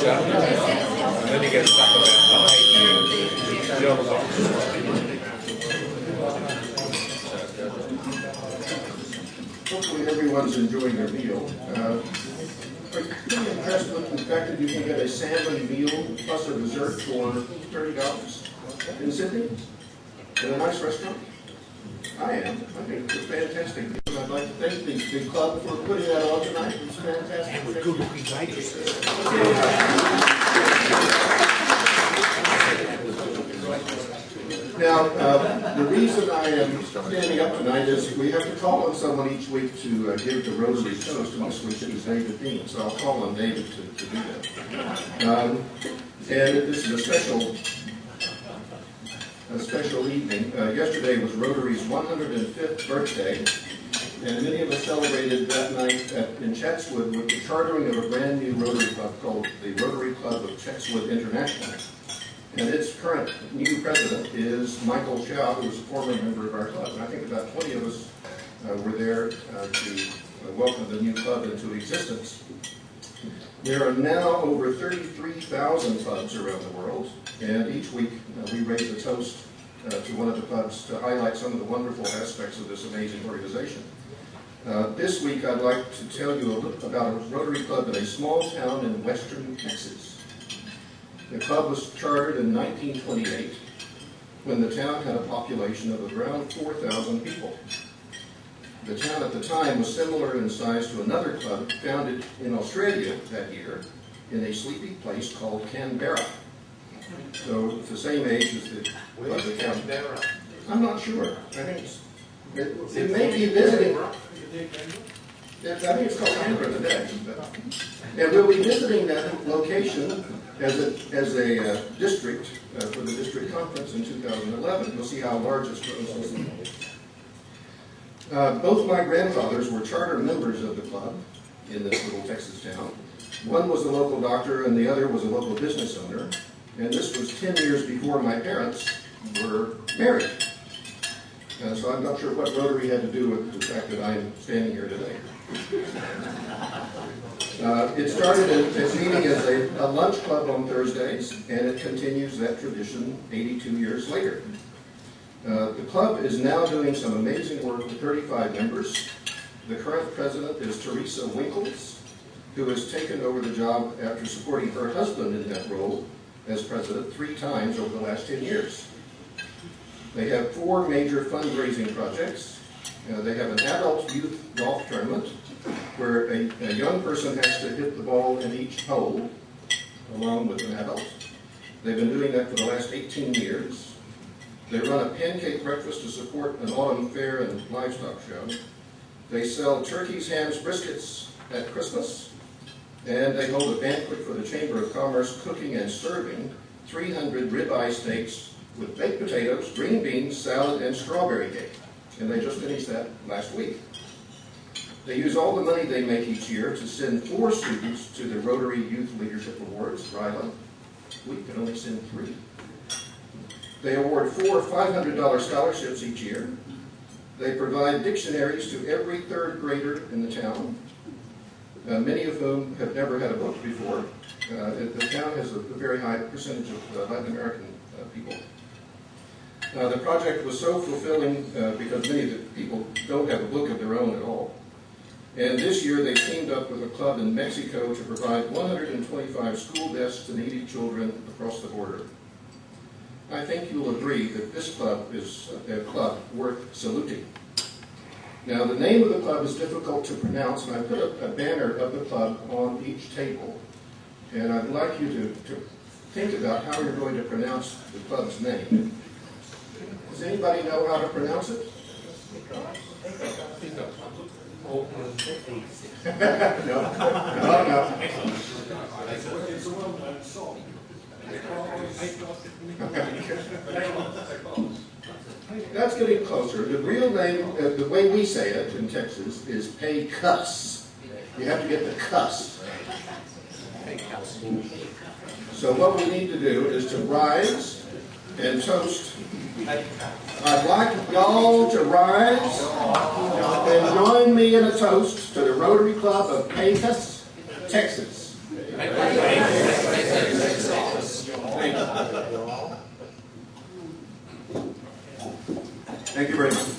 And then you get stuck on that Hopefully everyone's enjoying their meal. Are you pretty impressed with the fact that you can get a salmon meal plus a dessert for $30 in Sydney? In a nice restaurant? I am. I think it's fantastic. I'd like to thank the club for putting that on tonight. It's fantastic. Now, the reason I am standing up tonight is we have to call on someone each week to give the Rotary toast, and this week is David Dean, so I'll call on David to do that. And this is a special evening. Yesterday was Rotary's 105th birthday, and many of us celebrated that night in Chatswood with the chartering of a brand new Rotary Club called the Rotary Club of Chatswood International. And its current new president is Michael Chow, who was a former member of our club. And I think about 20 of us were there to welcome the new club into existence. There are now over 33,000 clubs around the world, and each week we raise a toast to one of the clubs to highlight some of the wonderful aspects of this amazing organization. This week I'd like to tell you about a Rotary Club in a small town in western Texas. The club was chartered in 1928 when the town had a population of around 4,000 people. The town at the time was similar in size to another club founded in Australia that year in a sleepy place called Canberra. So it's the same age as the club at Canberra. I'm not sure. I think it may be visiting. I think it's called Canberra today. And we'll be visiting that location as a district for the district conference in 2011. You'll see how large this grows. Both my grandfathers were charter members of the club in this little Texas town. One was a local doctor and the other was a local business owner. And this was 10 years before my parents were married. So I'm not sure what Rotary had to do with the fact that I'm standing here today. It started as meeting as a lunch club on Thursdays, and it continues that tradition 82 years later. The club is now doing some amazing work with 35 members. The current president is Teresa Winkles, who has taken over the job after supporting her husband in that role as president 3 times over the last 10 years. They have 4 major fundraising projects. They have an adult-youth golf tournament where a young person has to hit the ball in each hole along with an adult. They've been doing that for the last 18 years. They run a pancake breakfast to support an autumn fair and livestock show. They sell turkeys, hams, briskets at Christmas. And they hold a banquet for the Chamber of Commerce, cooking and serving 300 ribeye steaks with baked potatoes, green beans, salad, and strawberry cake. And they just finished that last week. They use all the money they make each year to send 4 students to the Rotary Youth Leadership Awards, RYLA. We can only send 3. They award 4 $500 scholarships each year. They provide dictionaries to every 3rd grader in the town, many of whom have never had a book before. The town has a very high percentage of Latin American people. The project was so fulfilling because many of the people don't have a book of their own at all. And this year they teamed up with a club in Mexico to provide 125 school desks to needy children across the border. I think you'll agree that this club is a club worth saluting. Now, the name of the club is difficult to pronounce, and I put a banner of the club on each table. And I'd like you to think about how you're going to pronounce the club's name. Does anybody know how to pronounce it? No. That's getting closer. The real name, the way we say it in Texas, is Pecos. You have to get the cuss. So what we need to do is to rise and toast. I'd like y'all to rise and join me in a toast to the Rotary Club of Pecos, Texas. Thank you very much.